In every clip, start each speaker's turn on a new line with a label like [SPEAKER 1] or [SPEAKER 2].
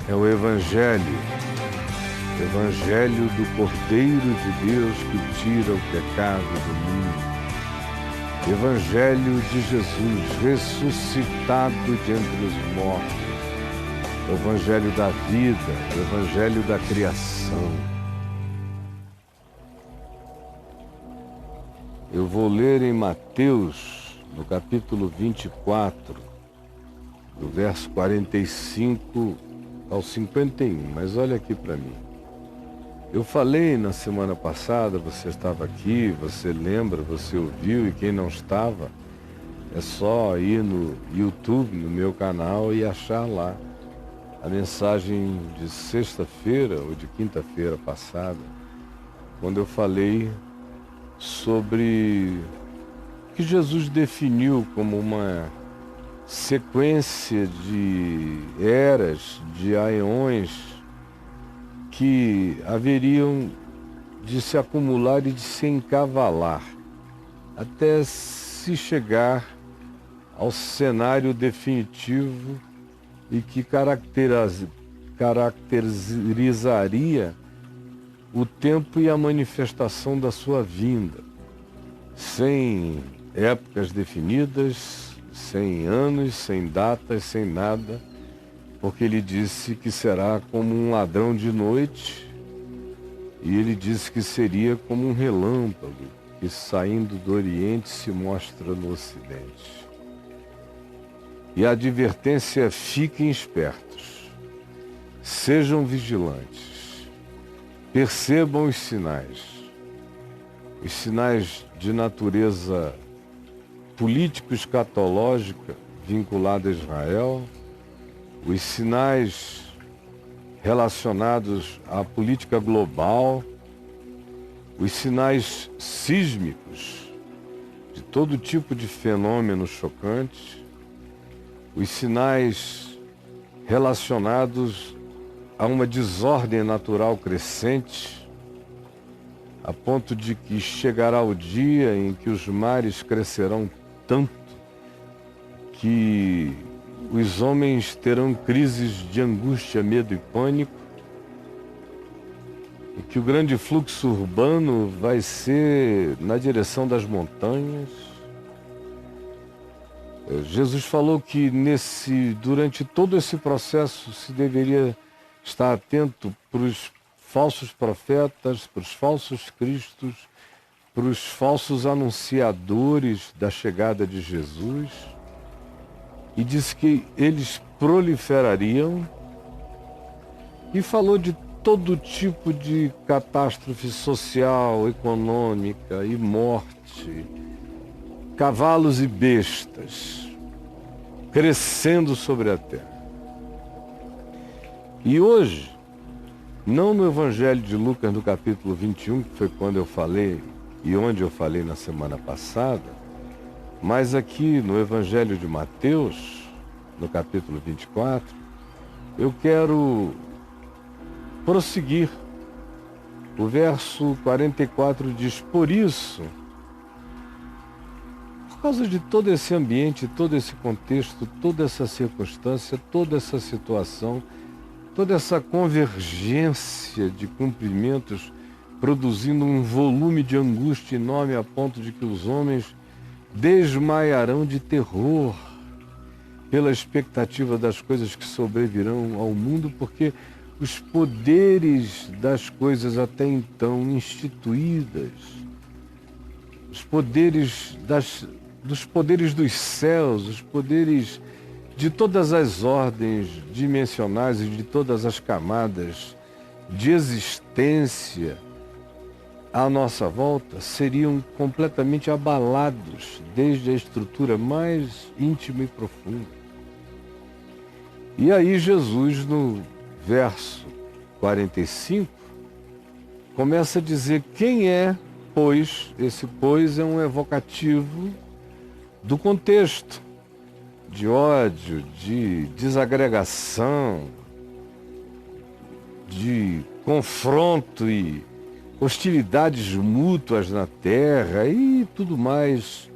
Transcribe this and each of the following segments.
[SPEAKER 1] É o Evangelho do Cordeiro de Deus que tira o pecado do mundo. Evangelho de Jesus ressuscitado de entre os mortos. Evangelho da vida, Evangelho da criação. Eu vou ler em Mateus, no capítulo 24, do verso 45 ao 51, mas olha aqui para mim. Eu falei na semana passada, você estava aqui, você lembra, você ouviu, e quem não estava, é só ir no YouTube, no meu canal, e achar lá a mensagem de sexta-feira ou de quinta-feira passada, quando eu falei sobre o que Jesus definiu como uma sequência de eras, de aeões, que haveriam de se acumular e de se encavalar, até se chegar ao cenário definitivo e que caracterizaria o tempo e a manifestação da sua vinda, sem épocas definidas, sem anos, sem datas, sem nada, porque ele disse que será como um ladrão de noite, e ele disse que seria como um relâmpago que, saindo do Oriente, se mostra no Ocidente. E a advertência é: fiquem espertos, sejam vigilantes, percebam os sinais de natureza político-escatológica vinculada a Israel, os sinais relacionados à política global, os sinais sísmicos de todo tipo de fenômenos chocantes, os sinais relacionados a uma desordem natural crescente, a ponto de que chegará o dia em que os mares crescerão tanto que os homens terão crises de angústia, medo e pânico, e que o grande fluxo urbano vai ser na direção das montanhas. Jesus falou que durante todo esse processo se deveria estar atento para os falsos profetas, para os falsos cristos, para os falsos anunciadores da chegada de Jesus. E disse que eles proliferariam, e falou de todo tipo de catástrofe social, econômica e morte, cavalos e bestas crescendo sobre a terra. E hoje, não no Evangelho de Lucas, no capítulo 21, que foi quando eu falei e onde eu falei na semana passada, mas aqui no Evangelho de Mateus, no capítulo 24, eu quero prosseguir. O verso 44 diz: por isso, por causa de todo esse ambiente, todo esse contexto, toda essa circunstância, toda essa situação, toda essa convergência de cumprimentos, produzindo um volume de angústia enorme a ponto de que os homens desmaiarão de terror pela expectativa das coisas que sobrevirão ao mundo, porque os poderes das coisas até então instituídas, os poderes dos poderes dos céus, os poderes de todas as ordens dimensionais e de todas as camadas de existência à nossa volta, seriam completamente abalados desde a estrutura mais íntima e profunda. E aí Jesus, no verso 45, começa a dizer quem é, pois, esse pois é um evocativo do contexto de ódio, de desagregação, de confronto e hostilidades mútuas na terra e tudo mais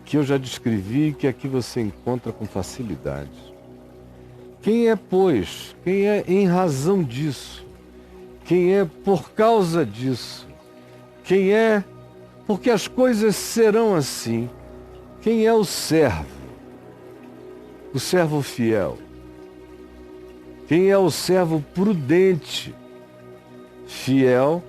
[SPEAKER 1] que eu já descrevi, que aqui você encontra com facilidade. Quem é, pois? Quem é em razão disso? Quem é por causa disso? Quem é porque as coisas serão assim? Quem é o servo? O servo fiel. Quem é o servo prudente? Fiel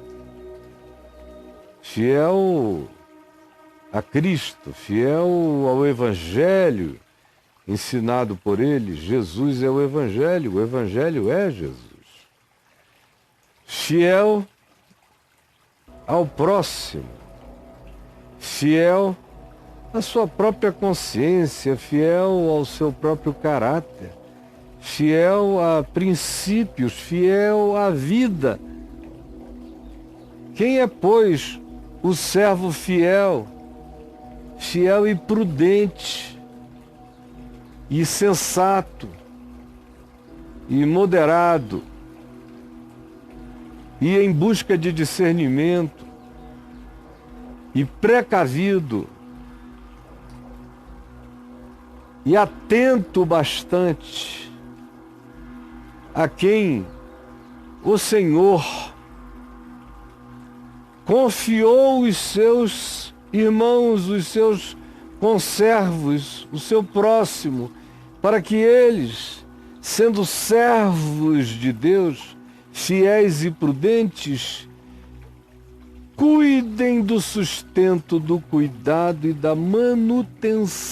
[SPEAKER 1] a Cristo, fiel ao Evangelho ensinado por ele. Jesus é o Evangelho é Jesus. Fiel ao próximo, fiel à sua própria consciência, fiel ao seu próprio caráter, fiel a princípios, fiel à vida. Quem é, pois, o servo fiel? Fiel e prudente, e sensato, e moderado, e em busca de discernimento, e precavido, e atento bastante, a quem o Senhor confiou os seus irmãos, os seus conservos, o seu próximo, para que eles, sendo servos de Deus, fiéis e prudentes, cuidem do sustento, do cuidado e da manutenção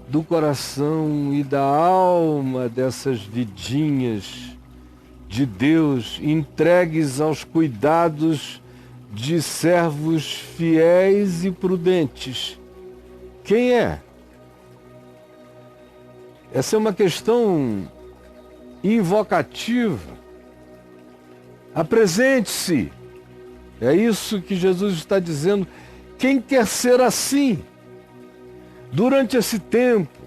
[SPEAKER 1] do coração e da alma dessas vidinhas de Deus, entregues aos cuidados de servos fiéis e prudentes. Quem é? Essa é uma questão invocativa. Apresente-se. É isso que Jesus está dizendo. Quem quer ser assim? Durante esse tempo,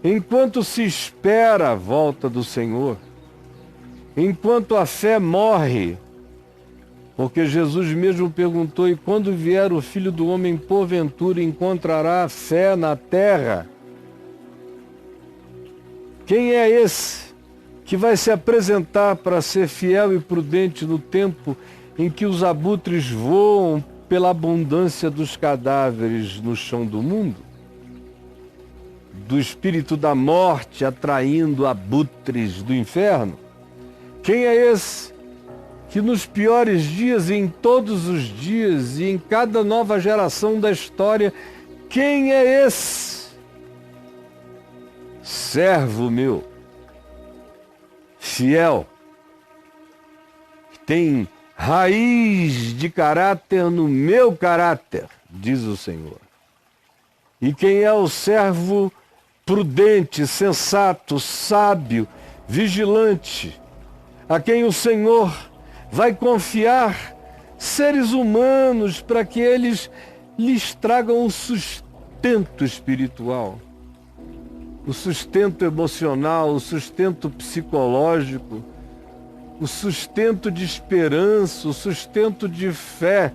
[SPEAKER 1] enquanto se espera a volta do Senhor, enquanto a fé morre, porque Jesus mesmo perguntou: e quando vier o Filho do Homem, porventura encontrará fé na terra? Quem é esse que vai se apresentar para ser fiel e prudente no tempo em que os abutres voam pela abundância dos cadáveres no chão do mundo? Do espírito da morte atraindo abutres do inferno? Quem é esse que nos piores dias e em todos os dias e em cada nova geração da história, quem é esse? Servo meu, fiel, que tem raiz de caráter no meu caráter, diz o Senhor. E quem é o servo prudente, sensato, sábio, vigilante, a quem o Senhor vai confiar seres humanos para que eles lhes tragam o sustento espiritual, o sustento emocional, o sustento psicológico, o sustento de esperança, o sustento de fé.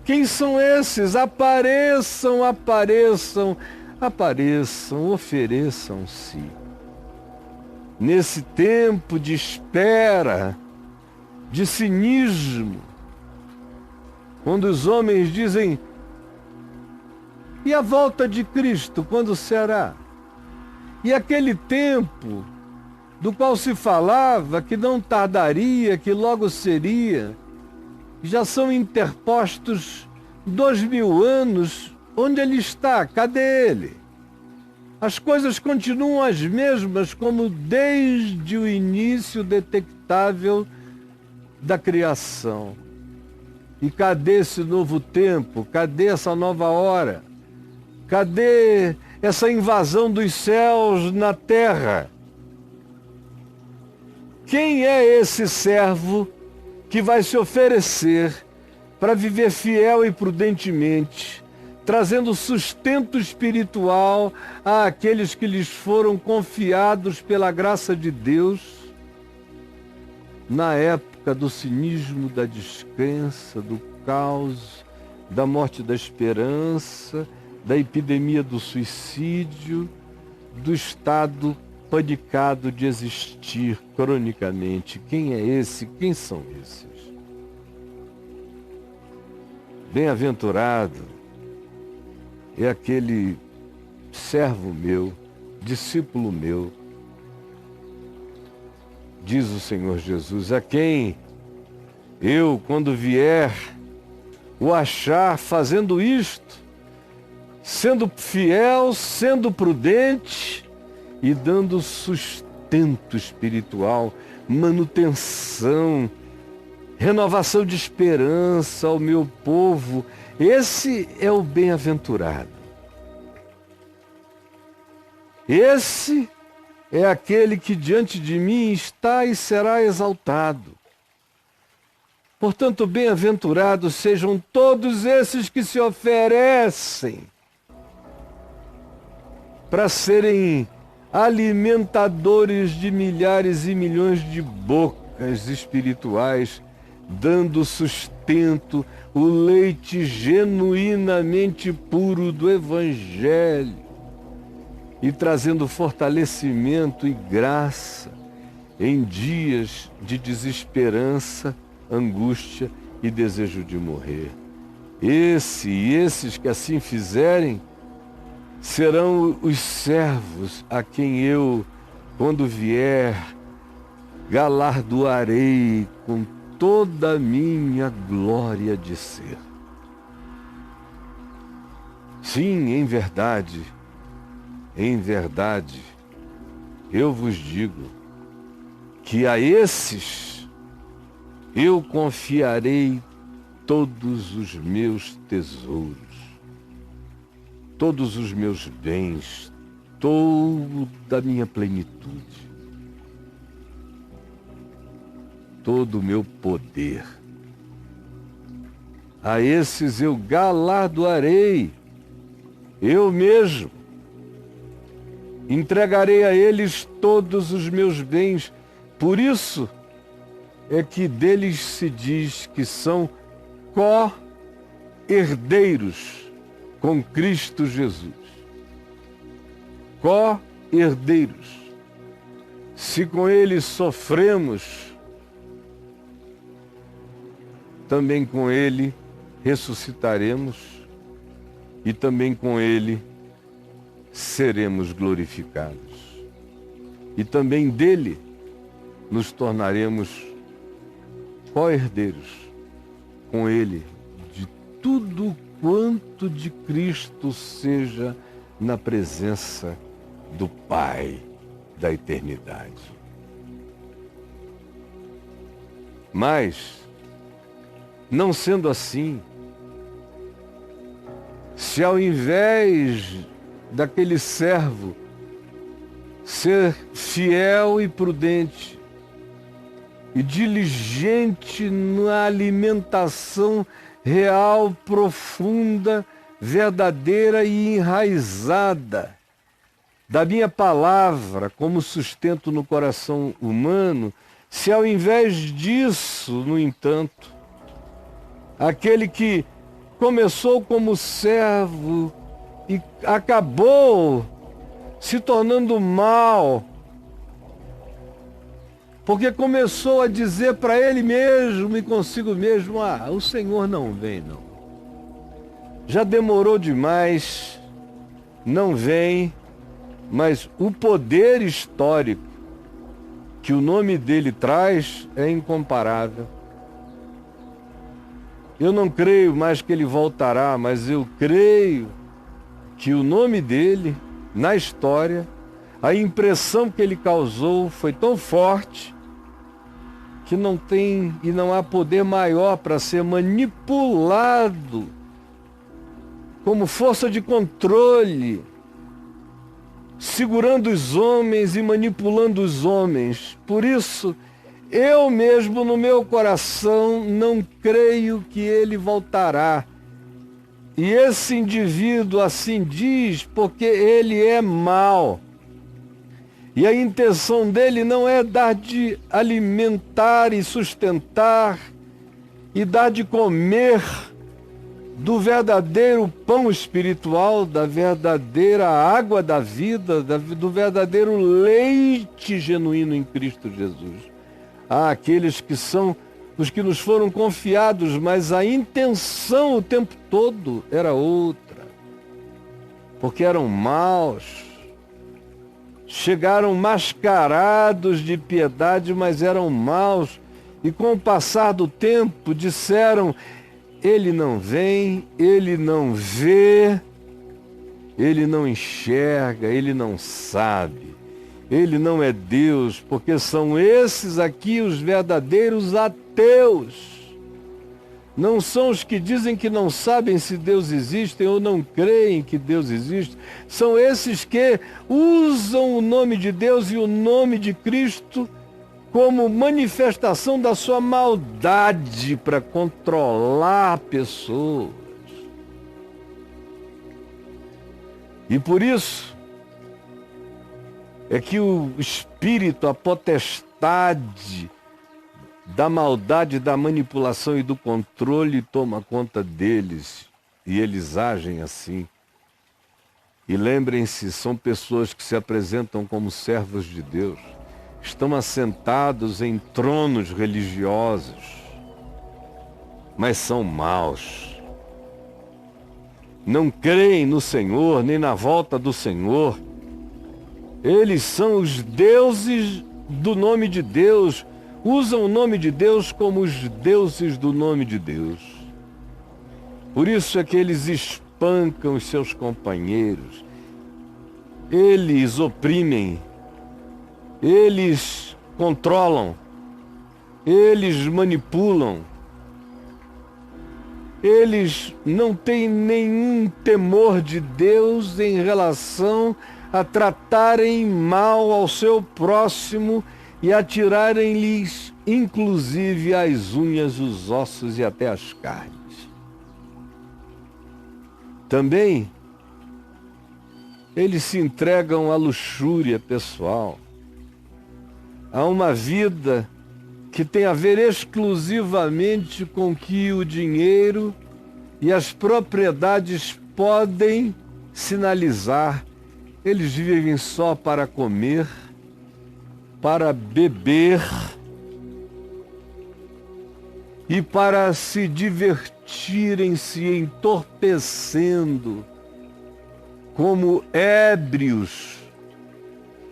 [SPEAKER 1] Quem são esses? Apareçam, apareçam, apareçam, ofereçam-se. Nesse tempo de espera, de cinismo, quando os homens dizem: e a volta de Cristo, quando será? E aquele tempo do qual se falava que não tardaria, que logo seria, já são interpostos 2000 anos, onde ele está? Cadê ele? As coisas continuam as mesmas, como desde o início detectável da criação. E cadê esse novo tempo? Cadê essa nova hora? Cadê essa invasão dos céus na terra? Quem é esse servo que vai se oferecer para viver fiel e prudentemente, trazendo sustento espiritual àqueles que lhes foram confiados pela graça de Deus, na época do cinismo, da descrença, do caos, da morte da esperança, da epidemia do suicídio, do estado apanicado de existir cronicamente. Quem é esse? Quem são esses? Bem-aventurado é aquele servo meu, discípulo meu, diz o Senhor Jesus, a quem eu, quando vier, o achar fazendo isto, sendo fiel, sendo prudente e dando sustento espiritual, manutenção, renovação de esperança ao meu povo. Esse é o bem-aventurado. Esse é aquele que diante de mim está e será exaltado. Portanto, bem-aventurados sejam todos esses que se oferecem para serem alimentadores de milhares e milhões de bocas espirituais, dando sustento, o leite genuinamente puro do Evangelho e trazendo fortalecimento e graça em dias de desesperança, angústia e desejo de morrer. Esse e esses que assim fizerem serão os servos a quem eu, quando vier, galardoarei com toda a minha glória de ser. Sim, em verdade, eu vos digo que a esses eu confiarei todos os meus tesouros, todos os meus bens, toda a minha plenitude, todo o meu poder. A esses eu galardoarei, eu mesmo. Entregarei a eles todos os meus bens. Por isso é que deles se diz que são co-herdeiros com Cristo Jesus. Co-herdeiros. Se com ele sofremos, também com ele ressuscitaremos e também com ele seremos glorificados. E também dele nos tornaremos co-herdeiros com ele de tudo quanto de Cristo seja na presença do Pai da eternidade. Mas, não sendo assim, se ao invés daquele servo ser fiel e prudente e diligente na alimentação real, profunda, verdadeira e enraizada da minha palavra como sustento no coração humano, se ao invés disso, no entanto, aquele que começou como servo e acabou se tornando mal, porque começou a dizer para ele mesmo e consigo mesmo, o Senhor não vem não. Já demorou demais, não vem, mas o poder histórico que o nome dele traz é incomparável. Eu não creio mais que ele voltará, mas eu creio que o nome dele, na história, a impressão que ele causou foi tão forte que não tem e não há poder maior para ser manipulado como força de controle, segurando os homens e manipulando os homens. Por isso, eu mesmo no meu coração não creio que ele voltará. E esse indivíduo assim diz porque ele é mau. E a intenção dele não é dar de alimentar e sustentar e dar de comer do verdadeiro pão espiritual, da verdadeira água da vida, do verdadeiro leite genuíno em Cristo Jesus. Há aqueles que são os que nos foram confiados, mas a intenção o tempo todo era outra, porque eram maus, chegaram mascarados de piedade, mas eram maus, e com o passar do tempo disseram: ele não vem, ele não vê, ele não enxerga, ele não sabe, ele não é Deus, porque são esses aqui os verdadeiros ateus. Não são os que dizem que não sabem se Deus existe ou não creem que Deus existe. São esses que usam o nome de Deus e o nome de Cristo como manifestação da sua maldade para controlar pessoas. E por isso é que o espírito, a potestade da maldade, da manipulação e do controle toma conta deles, e eles agem assim. E lembrem-se, são pessoas que se apresentam como servos de Deus, estão assentados em tronos religiosos, mas são maus. Não creem no Senhor, nem na volta do Senhor. Eles são os deuses do nome de Deus, usam o nome de Deus como os deuses do nome de Deus. Por isso é que eles espancam os seus companheiros, eles oprimem, eles controlam, eles manipulam, eles não têm nenhum temor de Deus em relação a tratarem mal ao seu próximo e atirarem-lhes, inclusive, as unhas, os ossos e até as carnes. Também, eles se entregam à luxúria pessoal, a uma vida que tem a ver exclusivamente com o que o dinheiro e as propriedades podem sinalizar. Eles vivem só para comer, para beber e para se divertirem, se entorpecendo como ébrios,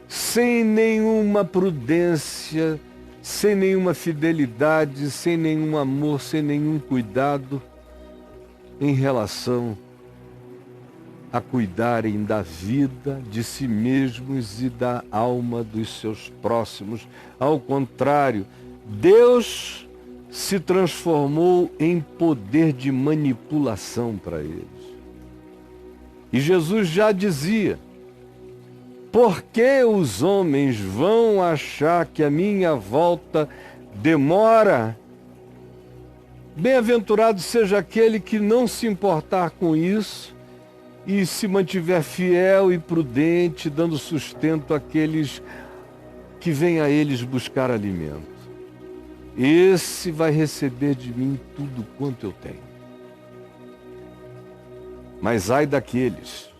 [SPEAKER 1] sem nenhuma prudência, sem nenhuma fidelidade, sem nenhum amor, sem nenhum cuidado em relação a cuidarem da vida de si mesmos e da alma dos seus próximos. Ao contrário, Deus se transformou em poder de manipulação para eles. E Jesus já dizia: por que os homens vão achar que a minha volta demora? Bem-aventurado seja aquele que não se importar com isso e se mantiver fiel e prudente, dando sustento àqueles que vêm a eles buscar alimento. Esse vai receber de mim tudo quanto eu tenho. Mas ai daqueles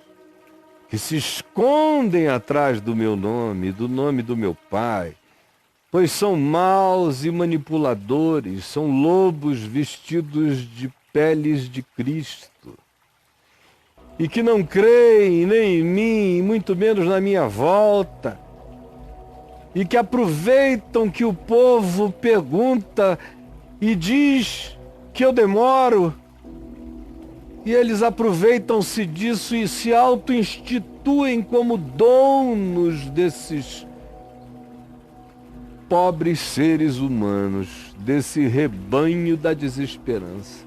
[SPEAKER 1] que se escondem atrás do meu nome, do nome do meu Pai, pois são maus e manipuladores, são lobos vestidos de peles de Cristo, e que não creem nem em mim, muito menos na minha volta, e que aproveitam que o povo pergunta e diz que eu demoro, e eles aproveitam-se disso e se auto-instituem como donos desses pobres seres humanos, desse rebanho da desesperança,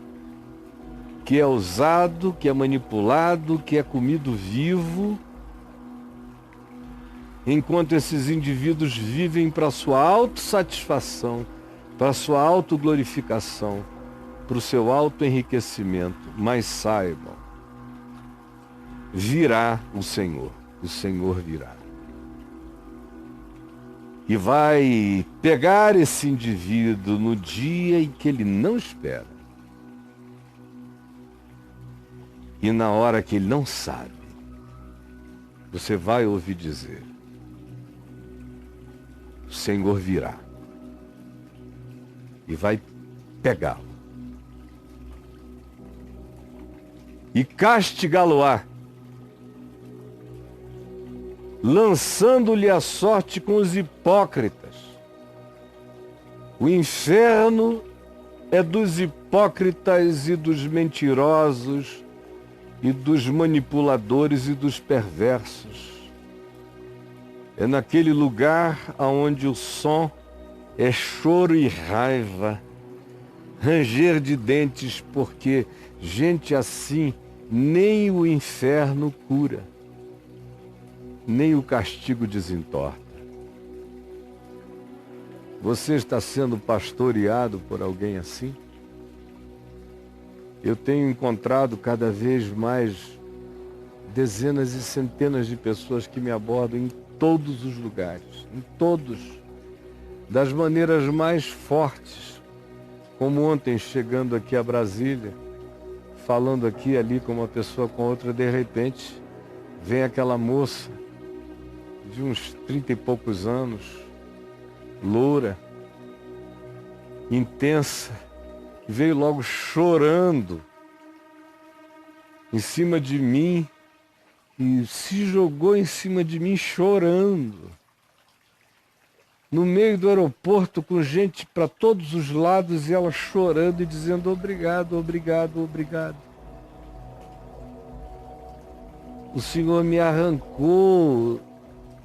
[SPEAKER 1] que é usado, que é manipulado, que é comido vivo, enquanto esses indivíduos vivem para sua autossatisfação, para sua autoglorificação, para o seu autoenriquecimento. Mas saibam, virá o Senhor virá. E vai pegar esse indivíduo no dia em que ele não espera. E na hora que ele não sabe, você vai ouvir dizer: o Senhor virá e vai pegá-lo e castigá-lo-á, lançando-lhe a sorte com os hipócritas. O inferno é dos hipócritas e dos mentirosos e dos manipuladores e dos perversos. É naquele lugar onde o som é choro e raiva, ranger de dentes, porque gente assim nem o inferno cura, nem o castigo desentorta. Você está sendo pastoreado por alguém assim? Eu tenho encontrado cada vez mais dezenas e centenas de pessoas que me abordam em todos os lugares, em todos, das maneiras mais fortes, como ontem chegando aqui a Brasília, falando aqui e ali com uma pessoa, com outra, de repente vem aquela moça de uns 30 e poucos anos, loura, intensa, veio logo chorando em cima de mim e se jogou em cima de mim chorando. No meio do aeroporto, com gente para todos os lados, e ela chorando e dizendo: obrigado, obrigado, obrigado. O Senhor me arrancou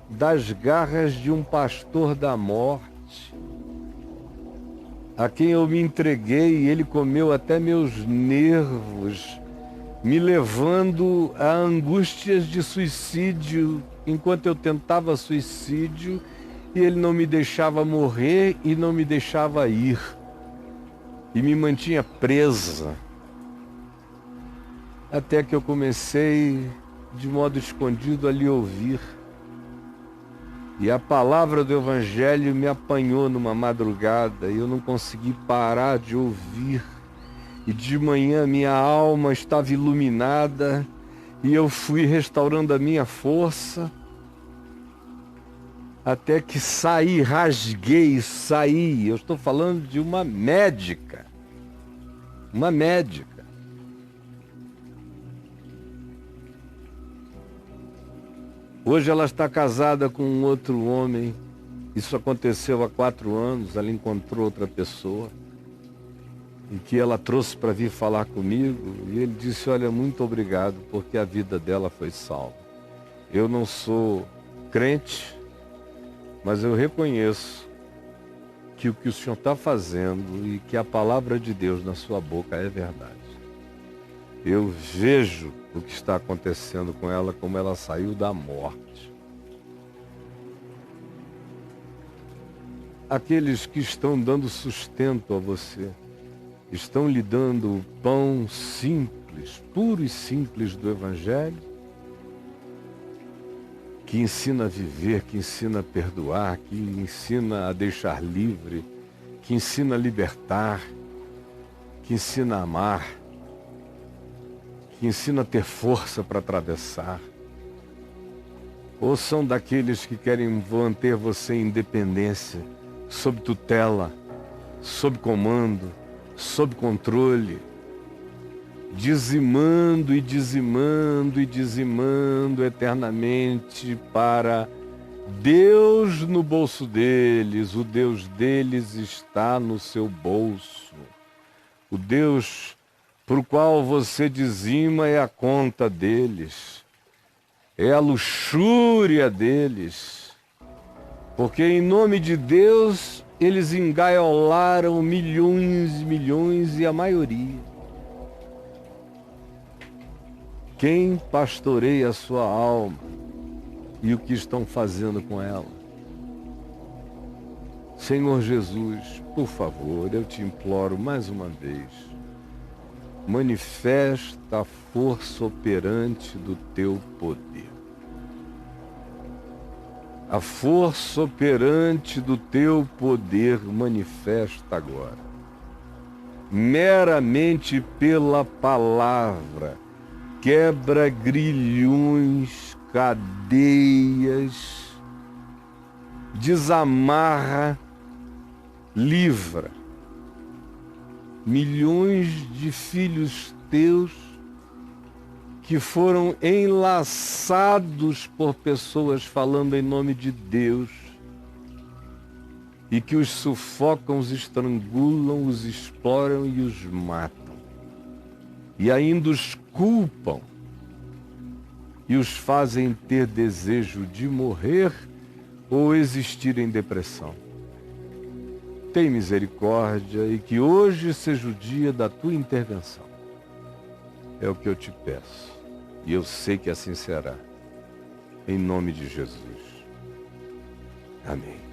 [SPEAKER 1] das garras de um pastor da morte, a quem eu me entreguei, e ele comeu até meus nervos, me levando a angústias de suicídio, enquanto eu tentava suicídio, e ele não me deixava morrer e não me deixava ir, e me mantinha presa, até que eu comecei, de modo escondido, a lhe ouvir. E a palavra do Evangelho me apanhou numa madrugada e eu não consegui parar de ouvir. E de manhã minha alma estava iluminada e eu fui restaurando a minha força até que saí, rasguei, saí. Eu estou falando de uma médica. Uma médica. Hoje ela está casada com um outro homem. Isso aconteceu há 4 anos. Ela encontrou outra pessoa e que ela trouxe para vir falar comigo. E ele disse: olha, muito obrigado, porque a vida dela foi salva. Eu não sou crente, mas eu reconheço que o que o Senhor está fazendo e que a palavra de Deus na sua boca é verdade. Eu vejo o que está acontecendo com ela, como ela saiu da morte. Aqueles que estão dando sustento a você, estão lhe dando o pão simples, puro e simples do Evangelho, que ensina a viver, que ensina a perdoar, que ensina a deixar livre, que ensina a libertar, que ensina a amar, que ensina a ter força para atravessar. Ou são daqueles que querem manter você em dependência, sob tutela, sob comando, sob controle, dizimando e dizimando e dizimando eternamente para Deus no bolso deles. O Deus deles está no seu bolso. O Deus por qual você dizima é a conta deles, é a luxúria deles, porque em nome de Deus eles engaiolaram milhões e milhões, e a maioria. Quem pastoreia a sua alma e o que estão fazendo com ela? Senhor Jesus, por favor, eu te imploro mais uma vez, manifesta a força operante do teu poder. A força operante do teu poder manifesta agora. Meramente pela palavra, quebra grilhões, cadeias, desamarra, livra. Milhões de filhos teus que foram enlaçados por pessoas falando em nome de Deus e que os sufocam, os estrangulam, os exploram e os matam. E ainda os culpam e os fazem ter desejo de morrer ou existir em depressão. Tem misericórdia e que hoje seja o dia da tua intervenção. É o que eu te peço. E eu sei que assim será. Em nome de Jesus. Amém.